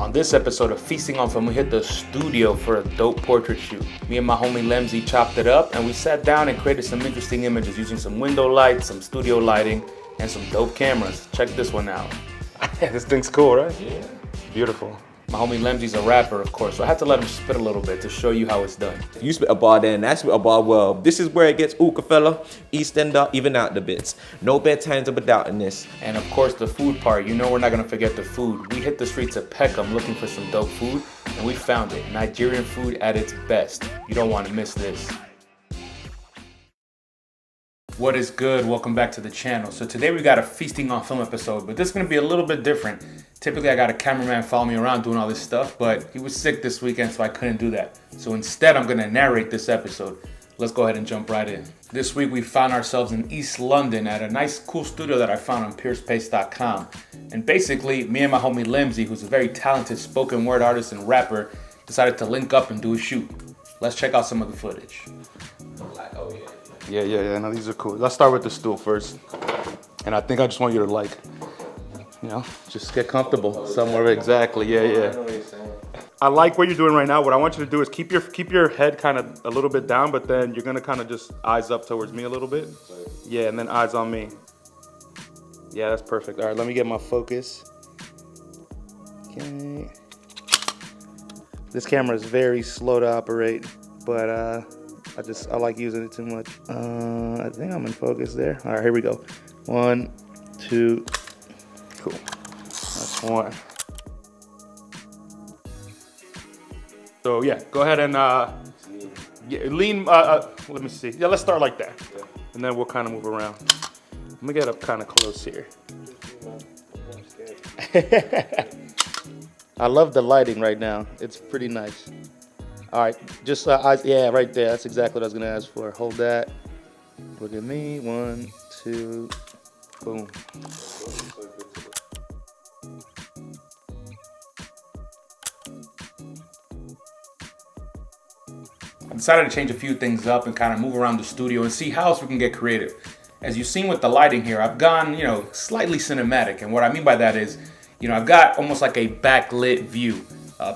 On this episode of Feasting on Film, we hit the studio for a dope portrait shoot. Me and my homie Lemzi chopped it up and we sat down and created some interesting images using some window lights, some studio lighting, and some dope cameras. Check this one out. This thing's cool, right? Yeah. Beautiful. My homie Lemzi's a rapper, of course, so I had to let him spit a little bit to show you how it's done. You spit a bar then, I spit a bar well. This is where it gets ooka fella, East Ender, even out the bits. No bedtimes of a doubt in this. And of course the food part, you know we're not gonna forget the food. We hit the streets of Peckham looking for some dope food, and we found it. Nigerian food at its best. You don't wanna miss this. What is good? Welcome back to the channel. So today we got a Feasting on Film episode, but this is gonna be a little bit different. Typically I got a cameraman follow me around doing all this stuff, but he was sick this weekend, so I couldn't do that. So instead I'm gonna narrate this episode. Let's go ahead and jump right in. This week we found ourselves in East London at a nice cool studio that I found on piercepace.com. And basically me and my homie Lemzi, who's a very talented spoken word artist and rapper, decided to link up and do a shoot. Let's check out some of the footage. Yeah, no, these are cool. Let's start with the stool first. And I think I just want you to like, you know, just get comfortable somewhere. Exactly, yeah. I know what you're saying. I like what you're doing right now. What I want you to do is keep your head kind of a little bit down, but then you're gonna kind of just eyes up towards me a little bit. Yeah, and then eyes on me. Yeah, that's perfect. All right, let me get my focus. Okay. This camera is very slow to operate, but I like using it too much. I think I'm in focus there. All right, here we go. 1, 2, cool. That's one. So yeah, go ahead and lean. Let me see. Yeah, let's start like that, and then we'll kind of move around. Let me get up kind of close here. I love the lighting right now. It's pretty nice. All right, just yeah, right there. That's exactly what I was gonna ask for. Hold that. Look at me. 1, 2, boom. I decided to change a few things up and kind of move around the studio and see how else we can get creative. As you've seen with the lighting here, I've gone, you know, slightly cinematic, and what I mean by that is, you know, I've got almost like a backlit view.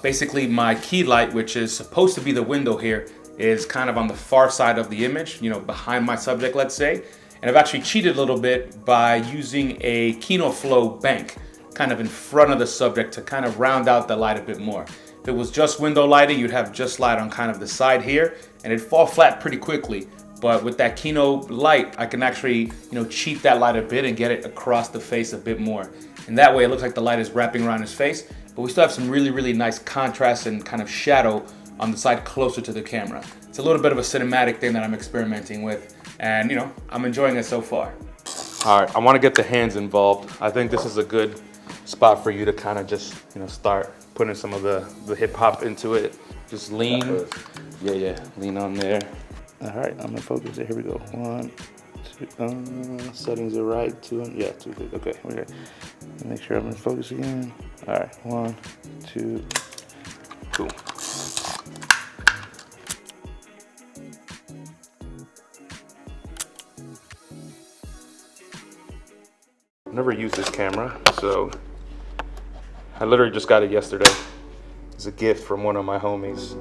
Basically, my key light, which is supposed to be the window here, is kind of on the far side of the image, you know, behind my subject, let's say. And I've actually cheated a little bit by using a Kino Flow bank kind of in front of the subject to kind of round out the light a bit more. If it was just window lighting, you'd have just light on kind of the side here, and it'd fall flat pretty quickly. But with that Kino light, I can actually, you know, cheat that light a bit and get it across the face a bit more. And that way it looks like the light is wrapping around his face, but we still have some really, really nice contrast and kind of shadow on the side closer to the camera. It's a little bit of a cinematic thing that I'm experimenting with, and you know, I'm enjoying it so far. All right, I want to get the hands involved. I think this is a good spot for you to kind of just, you know, start putting some of the hip hop into it. Just lean, yeah, lean on there. All right, I'm in focus there. Here we go. 1, 2, settings are right. 2, yeah, 2 good. Okay, we're good. Make sure I'm in focus again. All right, 1, 2, cool. I've never used this camera, so I literally just got it yesterday. It's a gift from one of my homies.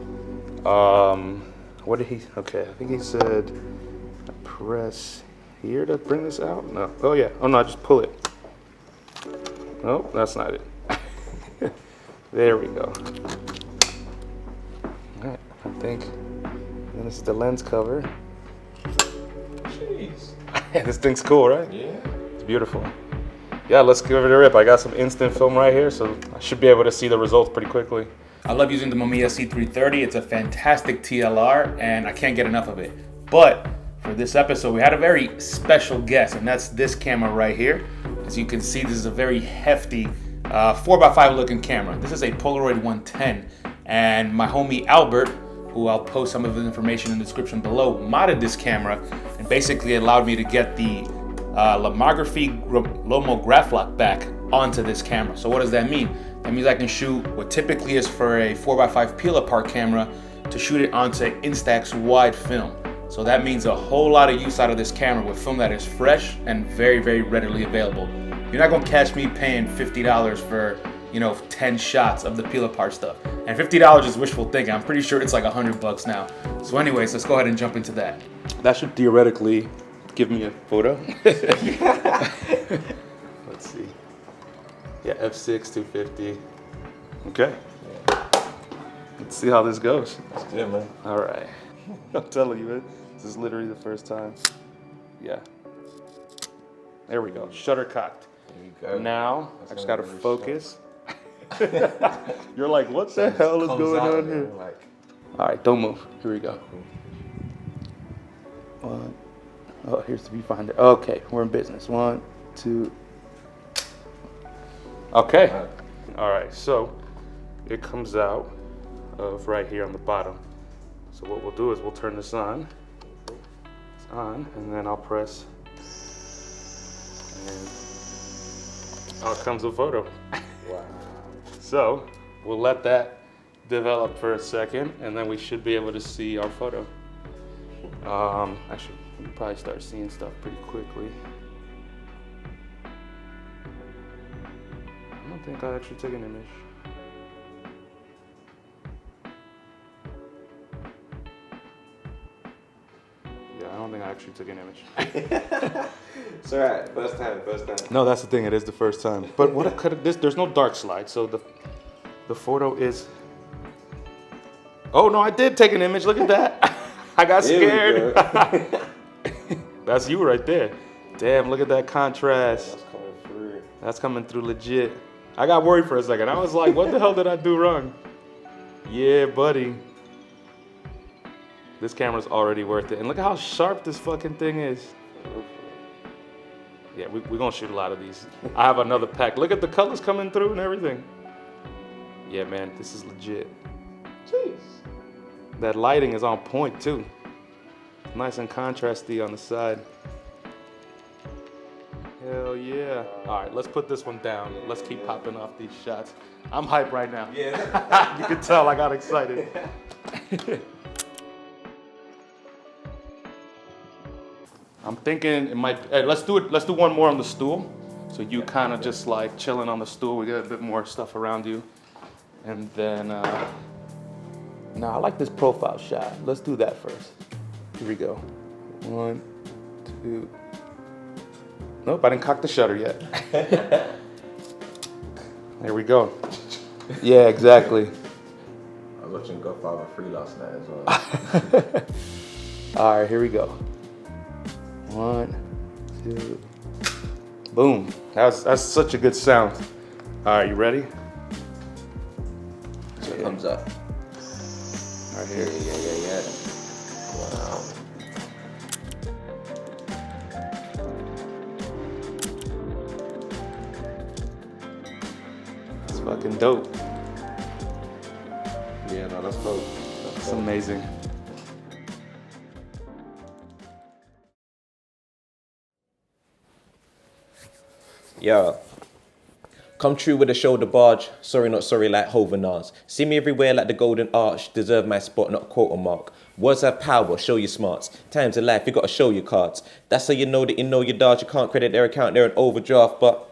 What did he, okay, I think he said press here to bring this out? No, oh yeah, oh no, just pull it. Nope, that's not it. There we go. All right, I think this is the lens cover. Jeez. This thing's cool, right? Yeah. It's beautiful. Yeah, let's give it a rip. I got some instant film right here, so I should be able to see the results pretty quickly. I love using the Mamiya C330. It's a fantastic TLR, and I can't get enough of it. But for this episode, we had a very special guest, and that's this camera right here. As you can see, this is a very hefty 4x5 looking camera. This is a Polaroid 110, and my homie Albert, who I'll post some of his information in the description below, modded this camera and basically allowed me to get the lomograplok back onto this camera. So what does that mean? That means I can shoot what typically is for a 4x5 peel apart camera to shoot it onto instax wide film. So that means a whole lot of use out of this camera with film that is fresh and very, very readily available. You're not gonna catch me paying $50 for, 10 shots of the peel apart stuff. And $50 is wishful thinking. I'm pretty sure it's like $100 now. So anyways, let's go ahead and jump into that. That should theoretically give me a photo. Let's see. Yeah, F6 250. Okay. Let's see how this goes. That's good, man. All right. I'm telling you, this is literally the first time. Yeah. There we go. Shutter cocked. There you go. Now, I just got to focus. You're like, what the hell is going on here? Like... All right, don't move. Here we go. One. Oh, here's the viewfinder. Okay, we're in business. 1, 2. Okay. All right, so it comes out of right here on the bottom. So what we'll do is we'll turn this on. It's on, and then I'll press. And out comes a photo. Wow. So we'll let that develop for a second, and then we should be able to see our photo. Actually, we'll probably start seeing stuff pretty quickly. I don't think I actually took an image. Yeah, I don't think I actually took an image. It's all right. First time. No, that's the thing. It is the first time. But what could this? There's no dark slide, so the photo is. Oh no, I did take an image. Look at that. I got scared. That's you right there. Damn, look at that contrast. That's coming through. That's coming through legit. I got worried for a second. I was like, what the hell did I do wrong? Yeah, buddy. This camera's already worth it. And look how sharp this fucking thing is. Yeah, we're gonna shoot a lot of these. I have another pack. Look at the colors coming through and everything. Yeah, man, this is legit. Jeez. That lighting is on point too. Nice and contrasty on the side. Hell yeah. All right, let's put this one down. Let's keep popping off these shots. I'm hyped right now. Yeah. You can tell I got excited. I'm thinking it might, hey, let's do one more on the stool. So you kind of just like chilling on the stool. We got a bit more stuff around you. And then, now I like this profile shot. Let's do that first. Here we go. 1, 2. Nope, I didn't cock the shutter yet. There we go. Yeah, exactly. I was watching Godfather 3 last night as well. All right, here we go. 1, 2. Boom. That's such a good sound. All right, you ready? So it comes up. Right here. Yeah. Wow. It's fucking dope. Yeah, no, that's dope. It's amazing. Yeah. Come true with a shoulder barge. Sorry, not sorry like Hovenars. See me everywhere like the golden arch. Deserve my spot, not quarter mark. Words have power, show your smarts. Times of life, you gotta show your cards. That's how you know that you know your dodge. You can't credit their account, they're an overdraft. But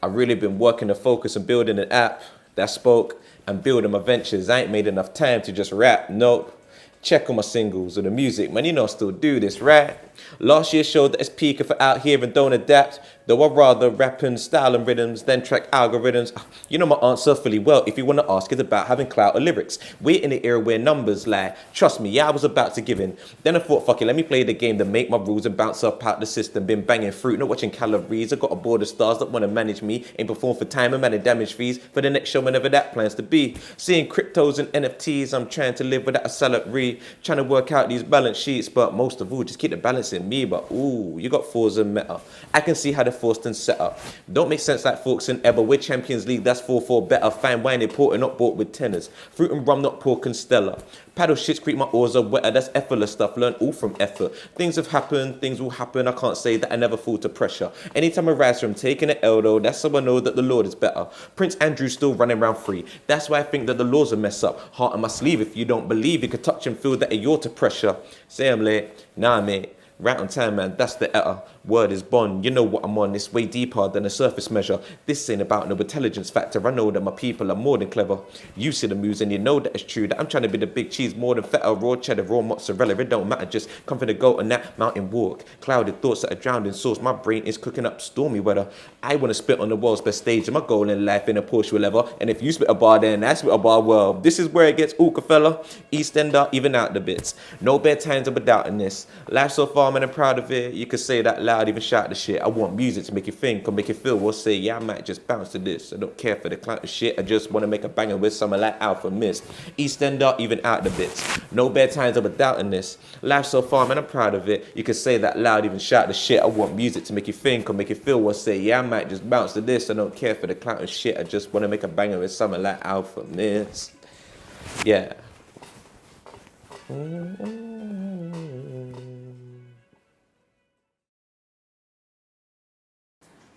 I've really been working to focus on building an app that spoke and building my ventures. I ain't made enough time to just rap, nope. Check on my singles or the music, man, you know I still do this, right? Last year showed that it's peak if I out here and don't adapt. Though I'd rather rap in style and rhythms than track algorithms. You know my answer fully well. If you want to ask, it's about having clout or lyrics. We're in the era where numbers lie. Trust me, yeah, I was about to give in. Then I thought, fuck it, let me play the game to make my rules and bounce up out the system. Been banging fruit, not watching calories. I got a board of stars that want to manage me. Ain't perform for time and manage damage fees for the next show whenever that plans to be. Seeing cryptos and NFTs, I'm trying to live without a salary. Trying to work out these balance sheets, but most of all, just keep the balance in me. But ooh, you got Forza and Meta. I can see how they're forced and set up. Don't make sense like Forks and Ever. We're Champions League, that's 4-4 better. Fine wine imported, not bought with tenors. Fruit and rum, not pork and Stella. Paddle shits creep, my oars are wetter. That's effortless stuff, learn all from effort. Things have happened, things will happen. I can't say that I never fall to pressure. Anytime I rise from taking an L though, that's how I know that the Lord is better. Prince Andrew's still running around free. That's why I think that the laws are mess up. Heart on my sleeve, if you don't believe, you could touch and feel that you're to pressure. Say I'm late, nah mate. Right on time, man, that's the error. Word is bond. You know what I'm on. It's way deeper than a surface measure. This ain't about no intelligence factor. I know that my people are more than clever. You see the moves and you know that it's true. That I'm trying to be the big cheese more than feta, raw cheddar, raw mozzarella. It don't matter. Just come for the goat on that mountain walk. Clouded thoughts that are drowned in sauce. My brain is cooking up stormy weather. I want to spit on the world's best stage. And my goal in life in a Porsche leather. And if you spit a bar, then I spit a bar. Well, this is where it gets ooka fella. East Ender, even out the bits. No bad times of a doubt in this. Life so far, man, I'm proud of it. You could say that loud, even shout the shit. I want music to make you think or make you feel. Or say, yeah, I might just bounce to this. I don't care for the clout of shit. I just want to make a banger with someone like Alpha Mist. East Ender, even out the bits. No bad times of a doubt in this. Life so far, man, I'm proud of it. You could say that loud, even shout the shit. I want music to make you think or make you feel. Or say, yeah, I might just bounce to this. I don't care for the clout of shit. I just want to make a banger with someone like Alpha Mist. Yeah.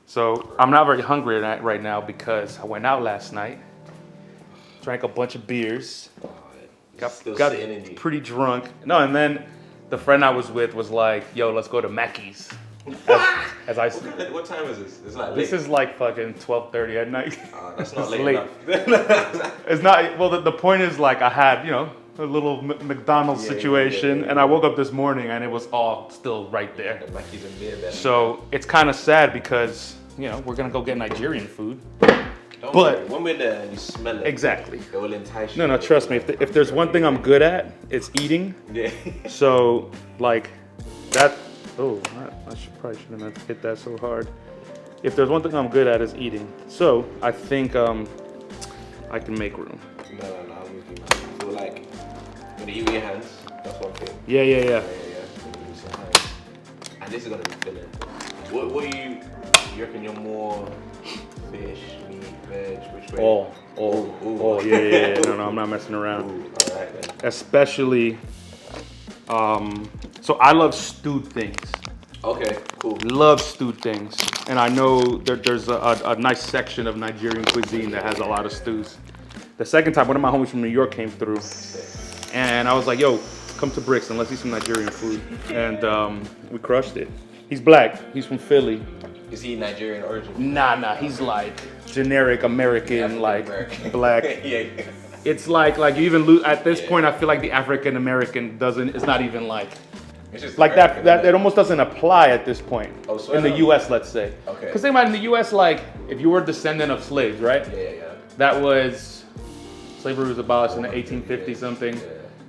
So I'm not very hungry right now because I went out last night, drank a bunch of beers, got pretty drunk. No, and then the friend I was with was like, "Yo, let's go to Mackey's." As I What time is this? It's like late. This is like fucking 12:30 at night. That's not It's late enough. It's not. Well, the point is like I had a little McDonald's situation, and I woke up this morning and it was all still right there. The Mackey's and beer then. So it's kind of sad because we're gonna go get Nigerian food. Don't worry, when we're there and you smell it, Exactly. it will entice you. No, trust me. If there's one thing I'm good at, it's eating. Yeah. So like that. Oh, I probably shouldn't have hit that so hard. If there's one thing I'm good at, is eating. So I think I can make room. No, I'm with you. I feel like when you eat with your hands, that's one thing. Yeah. Yeah. And this is gonna be filling. What you reckon you're more fish, meat, veg, which way? Oh, yeah. No, I'm not messing around. All right then. Especially, so I love stewed things. Okay, cool. Love stewed things. And I know there's a nice section of Nigerian cuisine that has a lot of stews. The second time, one of my homies from New York came through, and I was like, yo, come to Brixton, let's eat some Nigerian food. And we crushed it. He's black, he's from Philly. Is he Nigerian origin? Nah, he's like generic American, like black. Yeah. It's like you even lose, at this point, I feel like the African American it's not even like, It's just like American, that it almost doesn't apply at this point. Oh, so in the US, let's say. Okay. Because think about it, in the US, like, if you were a descendant of slaves, right? Yeah. That was, slavery was abolished in the 1850 something. Yeah.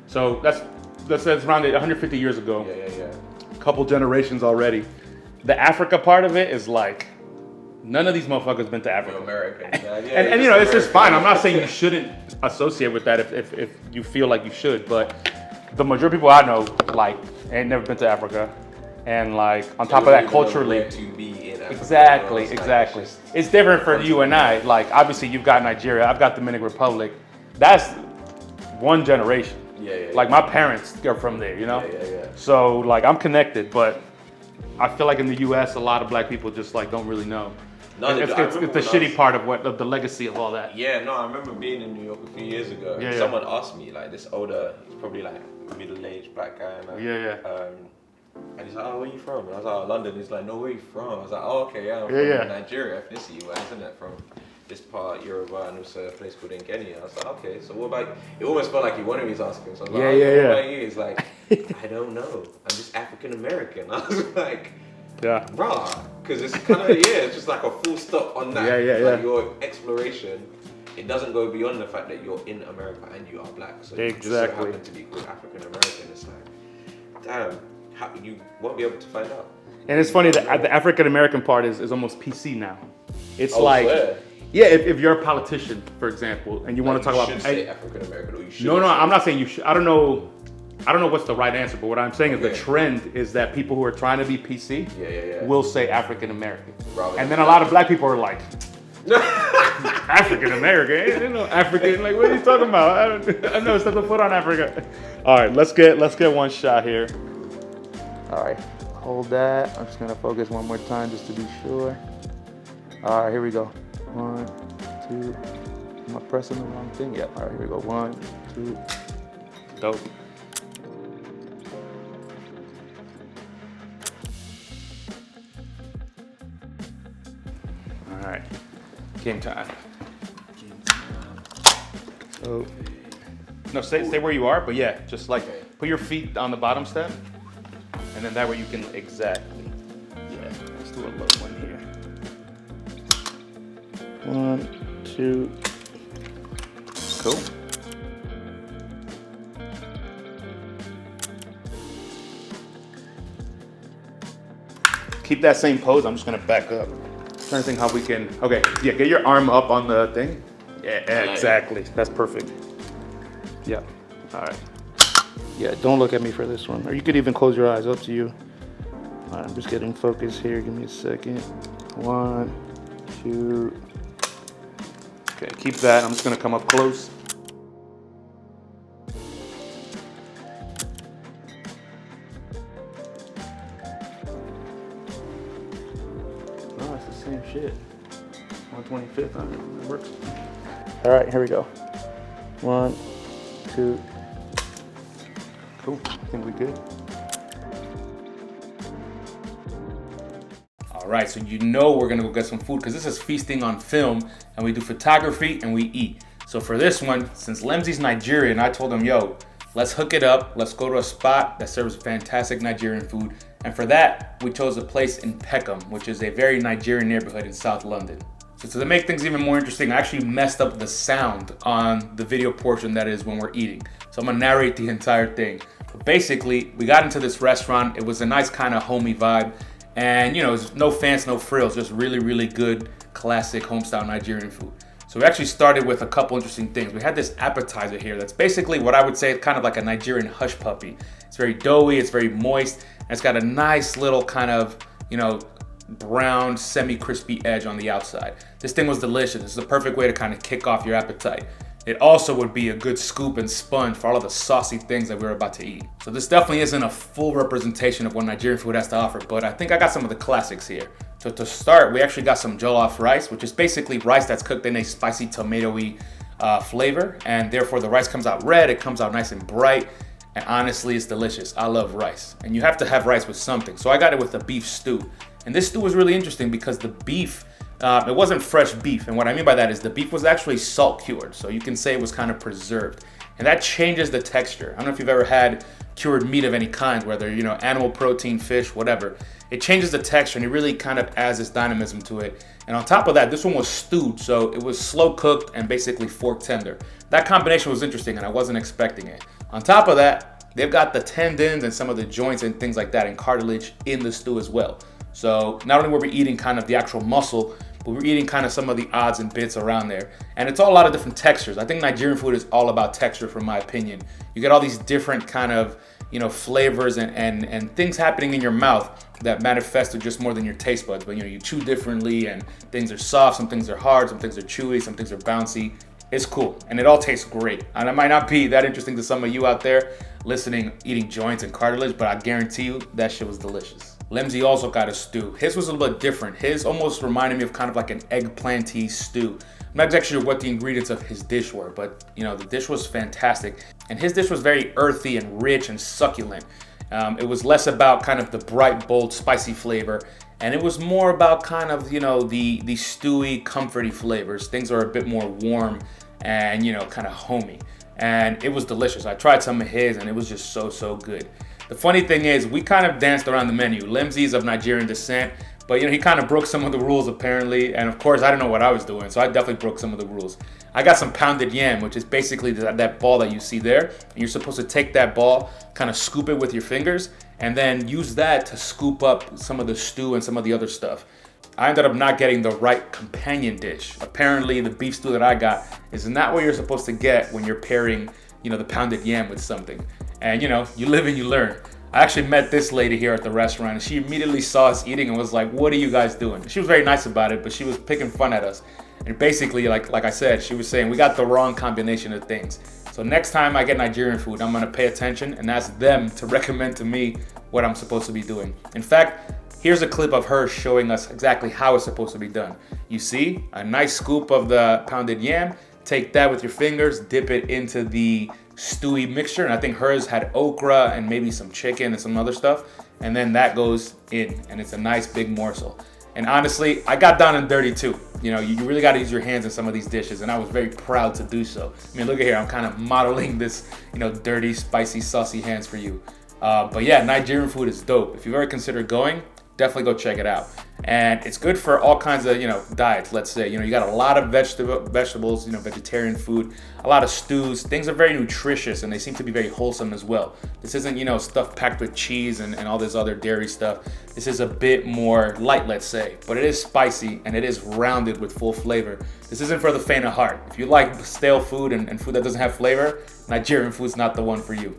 So that's around 150 years ago. Yeah. A couple generations already. The Africa part of it is like, none of these motherfuckers been to Africa. You're American. And it's just fine. I'm not saying you shouldn't associate with that if you feel like you should, but the majority of people I know, like, ain't never been to Africa. And like, on top of that, culturally. To be in Africa, Exactly. Like, It's different for you and I. Like, obviously you've got Nigeria, I've got Dominican Republic. That's one generation. Yeah. Like, my parents are from there, Yeah. So like, I'm connected, but I feel like in the US, a lot of black people just like don't really know. No, It's the shitty part of the legacy of all that. Yeah, no, I remember being in New York a few years ago. Yeah. Someone asked me, like, this older, he's probably like middle-aged black guy. Yeah. And he's like, oh, where you from? And I was like, oh, London. He's like, no, where you from? I was like, oh, okay, yeah, I'm from Nigeria, ethnicity-wise, isn't it? From this part, Yoruba, and also a place called Nkenya. I was like, okay, so what about, it almost felt like he wanted me to ask him. So I was like, what about you? He's like, I don't know. I'm just African-American. I was like, yeah. Raw, because it's kind of, it's just like a full stop on that. Like your exploration, it doesn't go beyond the fact that you're in America and you are black. So you just so happen to be called African American. It's like, damn, you won't be able to find out. And it's funny that the African American part is almost PC now. It's Swear. Yeah, if you're a politician, for example, and you want to talk about, you should say African American, or you should. No, I'm not saying you should. I don't know what's the right answer, but what I'm saying is the trend is that people who are trying to be PC will say African American. And then a lot of black people are like, African American? Ain't no African. Like, what are you talking about? I've never stepped a foot on Africa. All right, let's get one shot here. All right, hold that. I'm just gonna focus one more time just to be sure. All right, here we go. 1, 2. Am I pressing the wrong thing? Yeah. All right, here we go. 1, 2. Dope. Game time. So, no, stay where you are, but yeah, just like put your feet on the bottom step, and then that way you can exactly. Yeah, let's do a low one here. 1, 2. Cool. Keep that same pose. I'm just gonna back up. Trying to think how we can. Okay, yeah, get your arm up on the thing. Yeah, exactly. That's perfect. Yeah. All right. Yeah, don't look at me for this one. Or you could even close your eyes, up to you. All right, I'm just getting focused here. Give me a second. 1, 2. Okay, keep that. I'm just gonna come up close. Oh, it's the same shit. 125th on it. It works. All right, here we go. 1, 2. Cool. I think we good. All right, so you know we're gonna go get some food because this is feasting on film, and we do photography and we eat. So for this one, since Lemzi's Nigerian, I told him, yo, let's hook it up. Let's go to a spot that serves fantastic Nigerian food. And for that, we chose a place in Peckham, which is a very Nigerian neighborhood in South London. So to make things even more interesting, I actually messed up the sound on the video portion that is when we're eating. So I'm gonna narrate the entire thing. But basically, we got into this restaurant. It was a nice kind of homey vibe. And you know, it's no fancy, no frills, just really, really good, classic homestyle Nigerian food. So we actually started with a couple interesting things. We had this appetizer here that's basically what I would say kind of like a Nigerian hush puppy. It's very doughy, it's very moist, and it's got a nice little kind of, you know, brown, semi-crispy edge on the outside. This thing was delicious. It's the perfect way to kind of kick off your appetite. It also would be a good scoop and sponge for all of the saucy things that we're about to eat. So this definitely isn't a full representation of what Nigerian food has to offer, but I think I got some of the classics here. So to start, we actually got some jollof rice, which is basically rice that's cooked in a spicy tomatoey flavor, and therefore the rice comes out red, it comes out nice and bright, and honestly, it's delicious. I love rice, and you have to have rice with something. So I got it with a beef stew. And this stew was really interesting because the beef, it wasn't fresh beef. And what I mean by that is the beef was actually salt cured. So you can say it was kind of preserved. And that changes the texture. I don't know if you've ever had cured meat of any kind, whether, you know, animal protein, fish, whatever. It changes the texture and it really kind of adds this dynamism to it. And on top of that, this one was stewed. So it was slow cooked and basically fork tender. That combination was interesting and I wasn't expecting it. On top of that, they've got the tendons and some of the joints and things like that and cartilage in the stew as well. So not only were we eating kind of the actual muscle, but we're eating kind of some of the odds and bits around there. And it's all a lot of different textures. I think Nigerian food is all about texture, from my opinion. You get all these different kind of, you know, flavors and things happening in your mouth that manifest with just more than your taste buds. But, you know, you chew differently and things are soft, some things are hard, some things are chewy, some things are bouncy. It's cool, and it all tastes great. And it might not be that interesting to some of you out there listening, eating joints and cartilage, but I guarantee you that shit was delicious. Lemzi also got a stew. His was a little bit different. His almost reminded me of kind of like an eggplanty stew. I'm not exactly sure what the ingredients of his dish were, but you know, the dish was fantastic. And his dish was very earthy and rich and succulent. It was less about kind of the bright, bold, spicy flavor, and it was more about kind of, you know, the stewy, comforty flavors. Things are a bit more warm and, you know, kind of homey. And it was delicious. I tried some of his and it was just so good. The funny thing is, we kind of danced around the menu. Lemzi's of Nigerian descent, but you know, he kind of broke some of the rules apparently. And of course, I didn't know what I was doing, so I definitely broke some of the rules. I got some pounded yam, which is basically that ball that you see there. And you're supposed to take that ball, kind of scoop it with your fingers, and then use that to scoop up some of the stew and some of the other stuff. I ended up not getting the right companion dish. Apparently, the beef stew that I got is not what you're supposed to get when you're pairing, you know, the pounded yam with something. And you know, you live and you learn. I actually met this lady here at the restaurant and she immediately saw us eating and was like, what are you guys doing? She was very nice about it, but she was picking fun at us. And basically, like I said, she was saying, we got the wrong combination of things. So next time I get Nigerian food, I'm gonna pay attention and ask them to recommend to me what I'm supposed to be doing. In fact, here's a clip of her showing us exactly how it's supposed to be done. You see, a nice scoop of the pounded yam, take that with your fingers, dip it into the stewy mixture, and I think hers had okra and maybe some chicken and some other stuff, and then that goes in, and it's a nice big morsel. And honestly, I got down and dirty too. You know, you really got to use your hands in some of these dishes, and I was very proud to do so. I mean, look at here, I'm kind of modeling this, you know, dirty, spicy, saucy hands for you. But yeah, Nigerian food is dope. If you've ever considered going, definitely go check it out. And it's good for all kinds of, you know, diets, let's say. You know, you got a lot of vegetables, you know, vegetarian food, a lot of stews. Things are very nutritious, and they seem to be very wholesome as well. This isn't, you know, stuff packed with cheese and all this other dairy stuff. This is a bit more light, let's say, but it is spicy and it is rounded with full flavor. This isn't for the faint of heart. If you like stale food and food that doesn't have flavor, Nigerian food's not the one for you.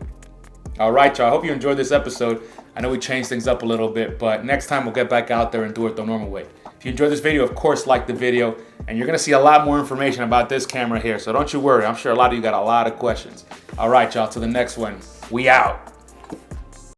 All right, y'all. I hope you enjoyed this episode. I know we changed things up a little bit, but next time we'll get back out there and do it the normal way. If you enjoyed this video, of course, like the video, and you're gonna see a lot more information about this camera here, so don't you worry. I'm sure a lot of you got a lot of questions. All right, y'all, to the next one. We out.